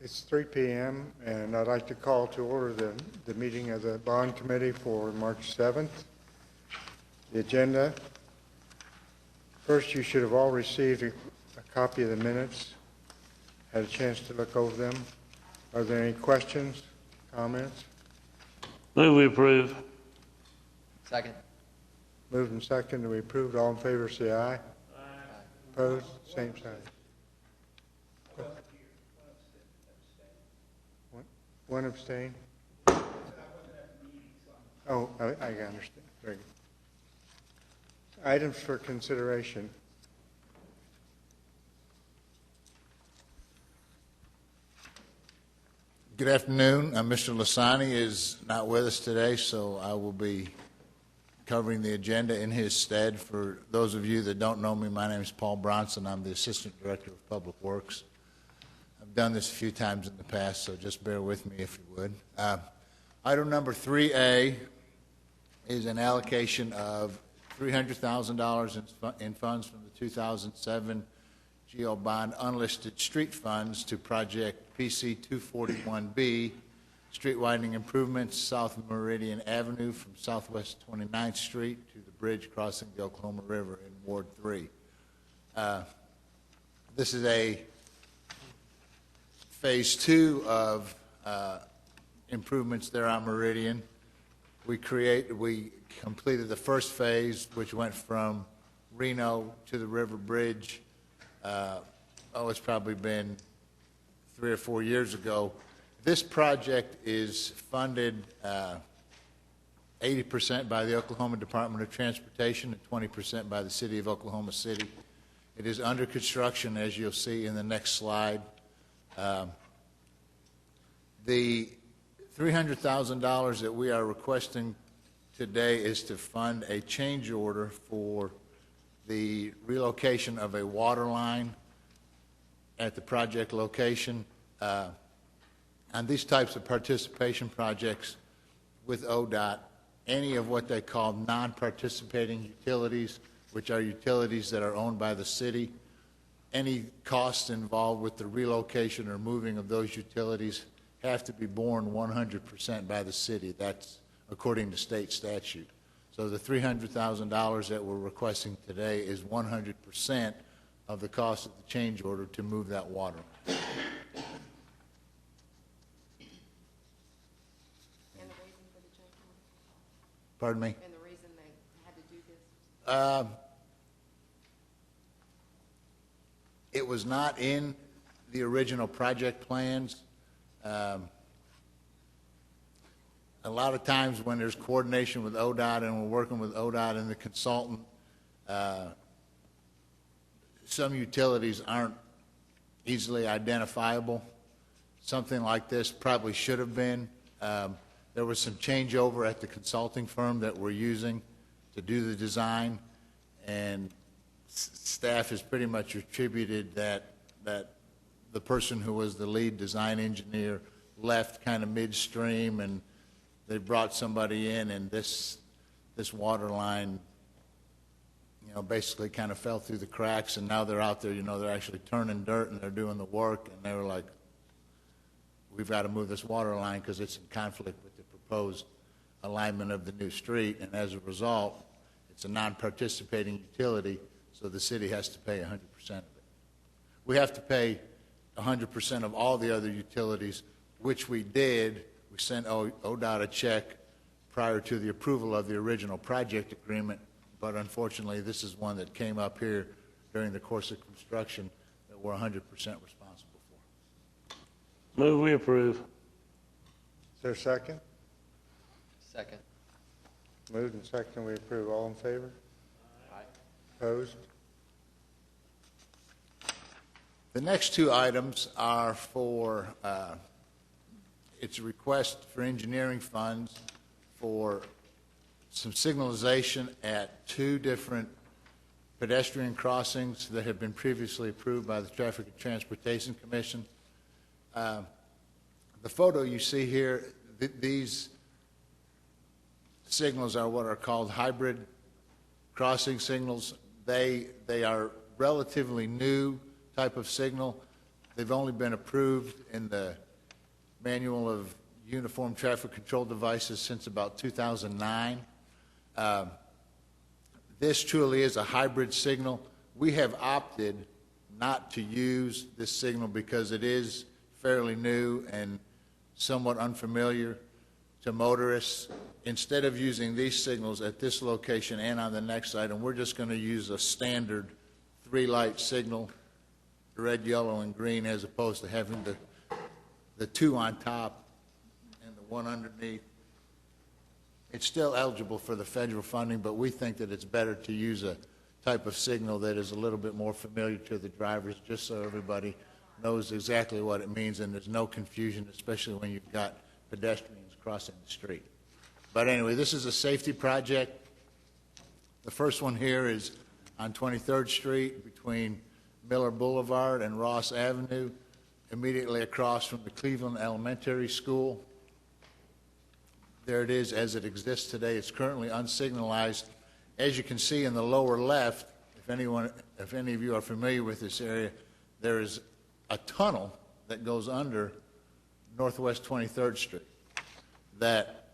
It's 3 p.m. and I'd like to call to order the meeting of the Bond Committee for March 7th. The agenda. First, you should have all received a copy of the minutes, had a chance to look over them. Are there any questions, comments? Move we approve. Second. Moved and seconded, we approved. All in favor, say aye. Aye. Opposed? Same sign. One abstain? Oh, I understand. Very good. Items for consideration. Good afternoon. Mr. Lasani is not with us today, so I will be covering the agenda in his stead. For those of you that don't know me, my name is Paul Bronson. I'm the Assistant Director of Public Works. I've done this a few times in the past, so just bear with me if you would. Item number 3A is an allocation of $300,000 in funds from the 2007 GO Bond unlisted street funds to project PC 241B, street widening improvements south of Meridian Avenue from Southwest 29th Street to the bridge crossing the Oklahoma River in Ward 3. This is a phase 2 of improvements there on Meridian. We completed the first phase, which went from Reno to the River Bridge. It's probably been 3 or 4 years ago. This project is funded 80% by the Oklahoma Department of Transportation and 20% by the City of Oklahoma City. It is under construction, as you'll see in the next slide. The $300,000 that we are requesting today is to fund a change order for the relocation of a water line at the project location. On these types of participation projects with ODOT, any of what they call non-participating utilities, which are utilities that are owned by the city, any costs involved with the relocation or moving of those utilities have to be borne 100% by the city. That's according to state statute. So the $300,000 that we're requesting today is 100% of the cost of the change order to move that water. And the reason for the change order? Pardon me? And the reason they had to do this? It was not in the original project plans. A lot of times when there's coordination with ODOT and we're working with ODOT and the consultant, some utilities aren't easily identifiable. Something like this probably should have been. There was some changeover at the consulting firm that we're using to do the design, and staff has pretty much attributed that the person who was the lead design engineer left kind of midstream, and they brought somebody in, and this water line, basically kind of fell through the cracks, and now they're out there, they're actually turning dirt and they're doing the work, and they were like, we've got to move this water line because it's in conflict with the proposed alignment of the new street, and as a result, it's a non-participating utility, so the city has to pay 100% of it. We have to pay 100% of all the other utilities, which we did. We sent ODOT a check prior to the approval of the original project agreement, but unfortunately this is one that came up here during the course of construction that we're 100% responsible for. Move we approve. Is there a second? Second. Moved and seconded, we approve. All in favor? Aye. Opposed? The next two items are for, it's a request for engineering funds for some signalization at 2 different pedestrian crossings that have been previously approved by the Traffic and Transportation Commission. The photo you see here, these signals are what are called hybrid crossing signals. They are relatively new type of signal. They've only been approved in the Manual of Uniform Traffic Control Devices since about 2009. This truly is a hybrid signal. We have opted not to use this signal because it is fairly new and somewhat unfamiliar to motorists. Instead of using these signals at this location and on the next item, we're just going to use a standard 3-light signal, red, yellow, and green, as opposed to having the 2 on top and the 1 underneath. It's still eligible for the federal funding, but we think that it's better to use a type of signal that is a little bit more familiar to the drivers, just so everybody knows exactly what it means and there's no confusion, especially when you've got pedestrians crossing the street. But anyway, this is a safety project. The first one here is on 23rd Street between Miller Boulevard and Ross Avenue, immediately across from the Cleveland Elementary School. There it is as it exists today. It's currently unsignalized. As you can see in the lower left, if any of you are familiar with this area, there is a tunnel that goes under Northwest 23rd Street that,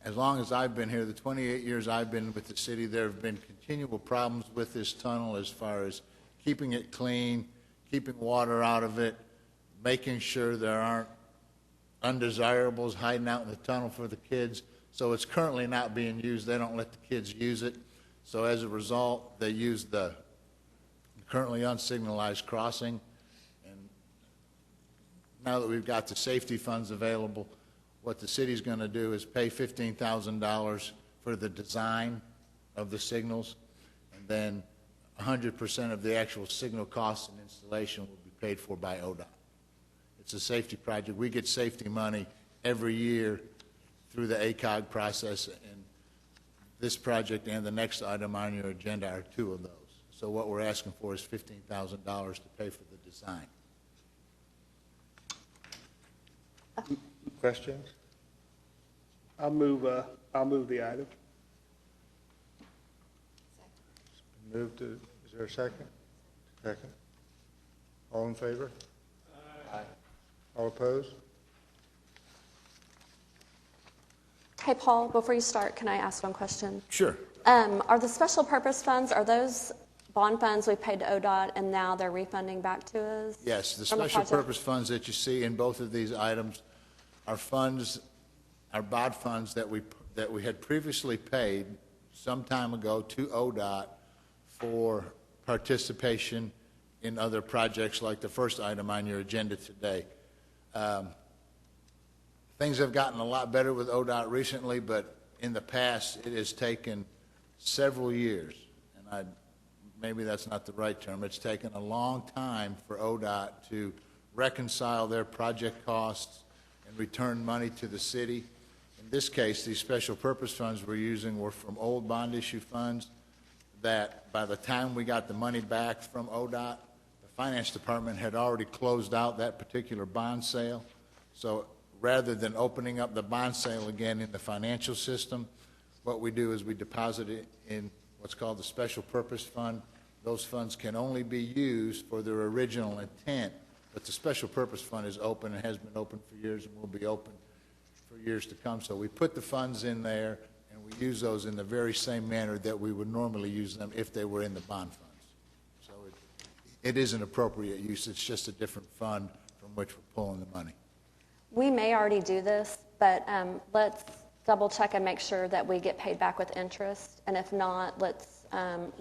as long as I've been here, the 28 years I've been with the city, there have been continual problems with this tunnel as far as keeping it clean, keeping water out of it, making sure there aren't undesirables hiding out in the tunnel for the kids. So it's currently not being used. They don't let the kids use it. So as a result, they use the currently unsignalized crossing. And now that we've got the safety funds available, what the city's going to do is pay $15,000 for the design of the signals, and then 100% of the actual signal costs and installation will be paid for by ODOT. It's a safety project. We get safety money every year through the ACOG process, and this project and the next item on your agenda are 2 of those. So what we're asking for is $15,000 to pay for the design. Questions? I'll move the item. Moved to, is there a second? Second. All in favor? Aye. All opposed? Hey, Paul, before you start, can I ask one question? Sure. Are the special purpose funds, are those bond funds we paid to ODOT and now they're refunding back to us? Yes, the from a special project? purpose funds that you see in both of these items are funds, are BOD funds that we had previously paid some time ago to ODOT for participation in other projects like the first item on your agenda today. Things have gotten a lot better with ODOT recently, but in the past, it has taken several years, and maybe that's not the right term. It's taken a long time for ODOT to reconcile their project costs and return money to the city. In this case, these special purpose funds we're using were from old bond issue funds that by the time we got the money back from ODOT, the finance department had already closed out that particular bond sale. So rather than opening up the bond sale again in the financial system, what we do is we deposit it in what's called the special purpose fund. Those funds can only be used for their original intent, but the special purpose fund is open and has been open for years and will be open for years to come. So we put the funds in there and we use those in the very same manner that we would normally use them if they were in the bond funds. So it is an appropriate use. It's just a different fund from which we're pulling the money. We may already do this, but let's double check and make sure that we get paid back with interest. And if not, let's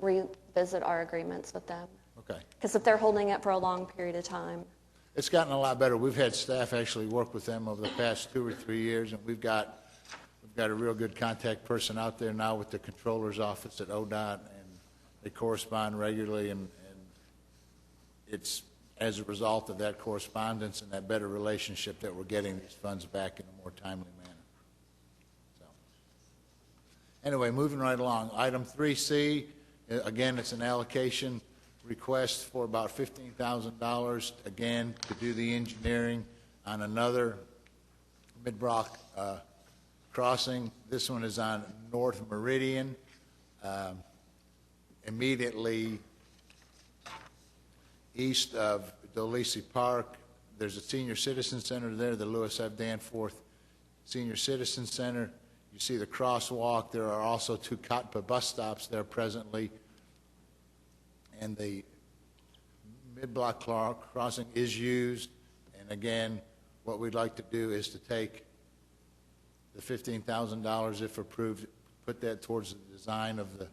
revisit our agreements with them. Okay. Because if they're holding it for a long period of time. It's gotten a lot better. We've had staff actually work with them over the past 2 or 3 years, and we've got a real good contact person out there now with the controller's office at ODOT, and they correspond regularly, and it's as a result of that correspondence and that better relationship that we're getting these funds back in a more timely manner. So, anyway, moving right along. Item 3C, again, it's an allocation request for about $15,000, again, to do the engineering on another Mid-Brock crossing. This one is on North Meridian, immediately east of Dolisi Park. There's a senior citizen center there, the Lewis F. Danforth Senior Citizen Center. You see the crosswalk. There are also 2 Katpa bus stops there presently. And the mid-block crossing is used. And again, what we'd like to do is to take the $15,000, if approved, put that towards the design of the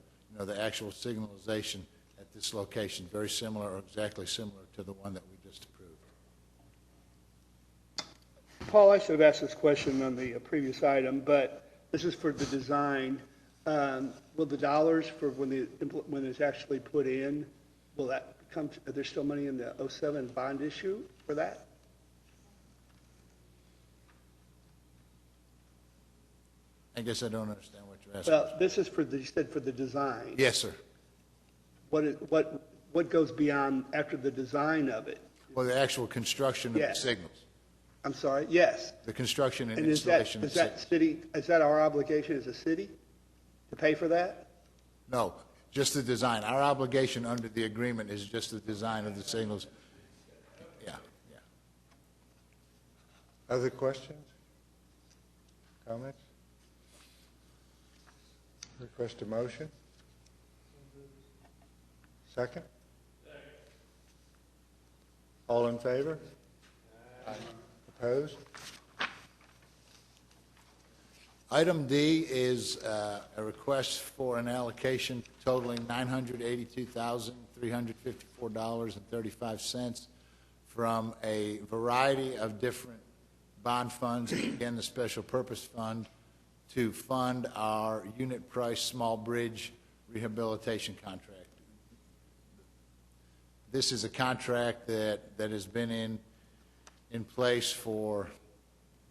actual signalization at this location, very similar or exactly similar to the one that we just approved. Paul, I should have asked this question on the previous item, but this is for the design. Will the dollars for when it's actually put in, will that come, are there still money in the '07 bond issue for that? I guess I don't understand what you're asking. Well, this is for the, you said for the design. Yes, sir. What goes beyond after the design of it? Well, the actual construction of the Yes. signals. I'm sorry, yes. The construction and And is that, installation of is that signals. city, is that our obligation as a city to pay for that? No, just the design. Our obligation under the agreement is just the design of the signals. Yeah, yeah. Other questions? Comments? Request a motion? Second? All in favor? Opposed? Item D is a request for an allocation totaling $982,354.35 from a variety of different bond funds, again, the Special Purpose Fund, to fund our unit price small bridge rehabilitation contract. This is a contract that has been in place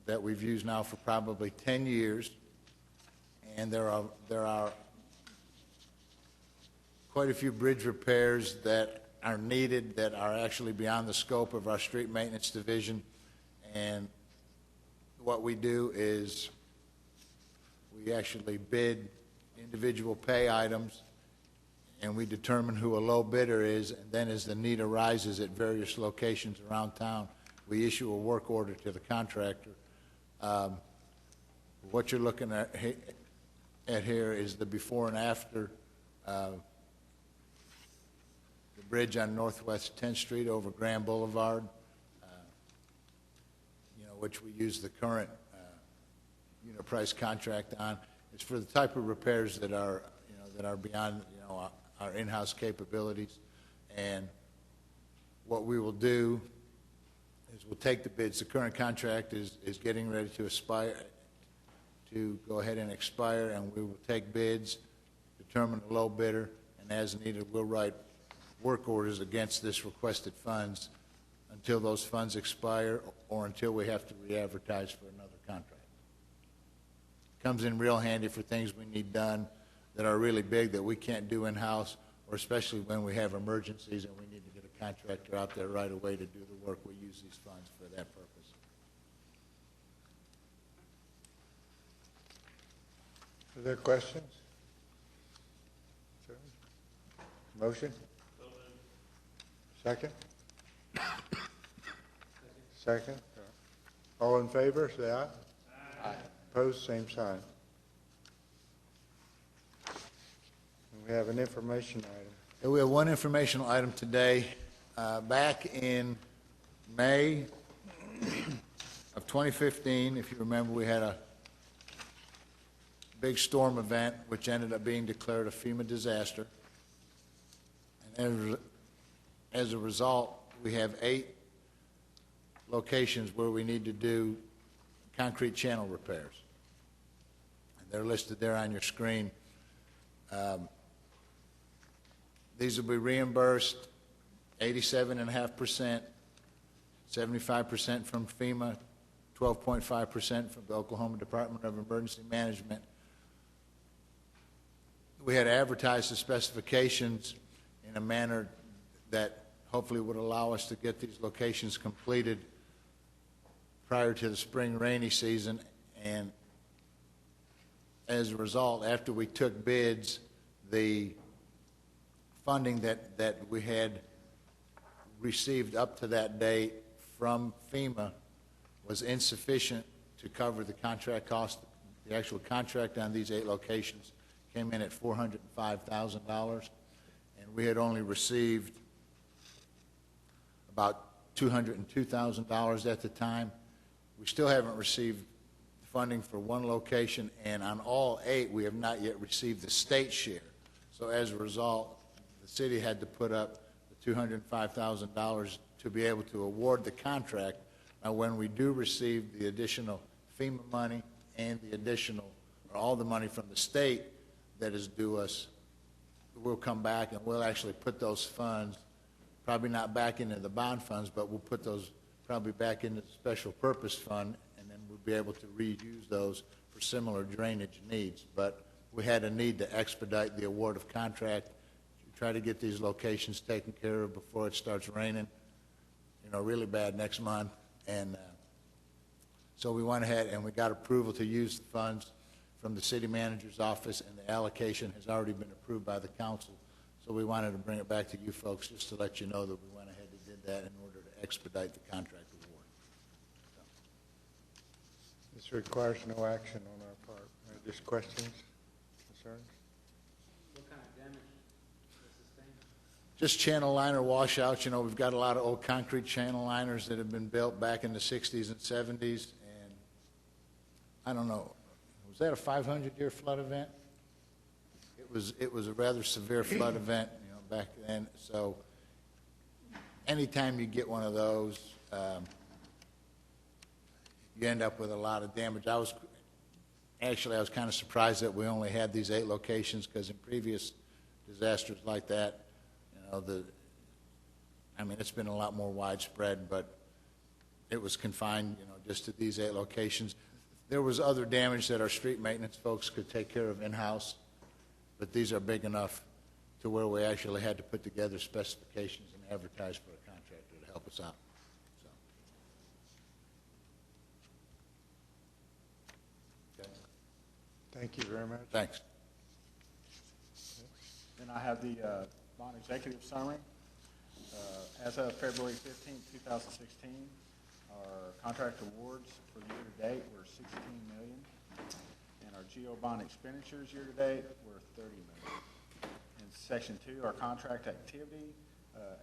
that we've used now for probably 10 years, and there are quite a few bridge repairs that are needed that are actually beyond the scope of our street maintenance division. And what we do is we actually bid individual pay items, and we determine who a low bidder is, and then as the need arises at various locations around town, we issue a work order to the contractor. What you're looking at here is the before and after the bridge on Northwest 10th Street over Grand Boulevard, which we use the current unit price contract on. It's for the type of repairs that are beyond our in-house capabilities. And what we will do is we'll take the bids. The current contract is getting ready to go ahead and expire, and we will take bids, determine the low bidder, and as needed, we'll write work orders against this requested funds until those funds expire or until we have to re-advertise for another contract. Comes in real handy for things we need done that are really big that we can't do in-house, or especially when we have emergencies and we need to get a contractor out there right away to do the work. We use these funds for that purpose. Are there questions? Sir? Motion? Second? Second? All in favor, say aye. Aye. Opposed, same sign. And we have an information item. And we have one informational item today. Back in May of 2015, if you remember, we had a big storm event which ended up being declared a FEMA disaster. And as a result, we have 8 locations where we need to do concrete channel repairs. And they're listed there on your screen. These will be reimbursed 87.5%, 75% from FEMA, 12.5% from the Oklahoma Department of Emergency Management. We had advertised the specifications in a manner that hopefully would allow us to get these locations completed prior to the spring rainy season. And as a result, after we took bids, the funding that we had received up to that date from FEMA was insufficient to cover the contract cost. The actual contract on these 8 locations came in at $405,000, and we had only received about $202,000 at the time. We still haven't received funding for one location, and on all 8, we have not yet received the state share. So as a result, the city had to put up the $205,000 to be able to award the contract. Now, when we do receive the additional FEMA money and the additional, or all the money from the state that is due us, we'll come back and we'll actually put those funds, probably not back into the bond funds, but we'll put those probably back into the special purpose fund, and then we'll be able to reuse those for similar drainage needs. But we had a need to expedite the award of contract, to try to get these locations taken care of before it starts raining, really bad next month. And so we went ahead and we got approval to use the funds from the city manager's office, and the allocation has already been approved by the council. So we wanted to bring it back to you folks just to let you know that we went ahead and did that in order to expedite the contract award. This requires no action on our part. Just questions, concerns? What kind of damage was sustained? Just channel liner washouts. We've got a lot of old concrete channel liners that have been built back in the 60s and 70s, and I don't know, was that a 500-year flood event? It was a rather severe flood event, back then. So anytime you get one of those, you end up with a lot of damage. I was kind of surprised that we only had these 8 locations, because in previous disasters like that, it's been a lot more widespread, but it was confined, just to these 8 locations. There was other damage that our street maintenance folks could take care of in-house, but these are big enough to where we actually had to put together specifications and advertise for a contractor to help us out. So. Okay. Thank you very much. Thanks. Then I have the bond executive summary. As of February 15, 2016, our contract awards for the year-to-date were $16 million, and our GO bond expenditures year-to-date were $30 million. In Section 2, our contract activity,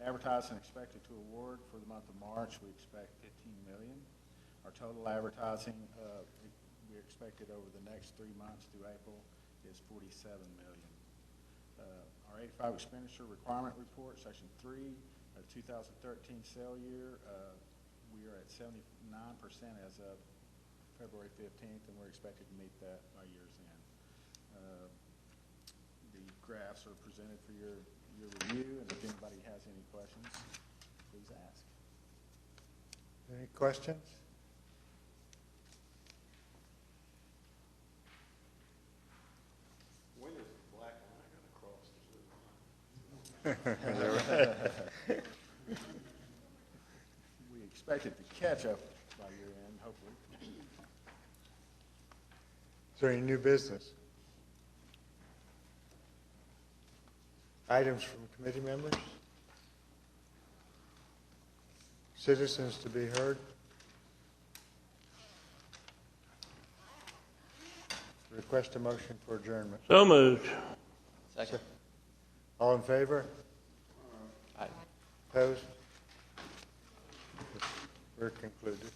advertised and expected to award for the month of March, we expect $15 million. Our total advertising we expected over the next 3 months through April is $47 million. Our 85 expenditure requirement report, Section 3, 2013 sale year, we are at 79% as of February 15th, and we're expected to meet that by year's end. The graphs are presented for your review, and if anybody has any questions, please ask. Any questions? When is the black line going to cross the blue line? We expect it to catch up by year end, hopefully. Is there any new business? Items from committee members? Citizens to be heard? Request a motion for adjournment. So moved. Second. All in favor? Aye. Opposed? We're concluded.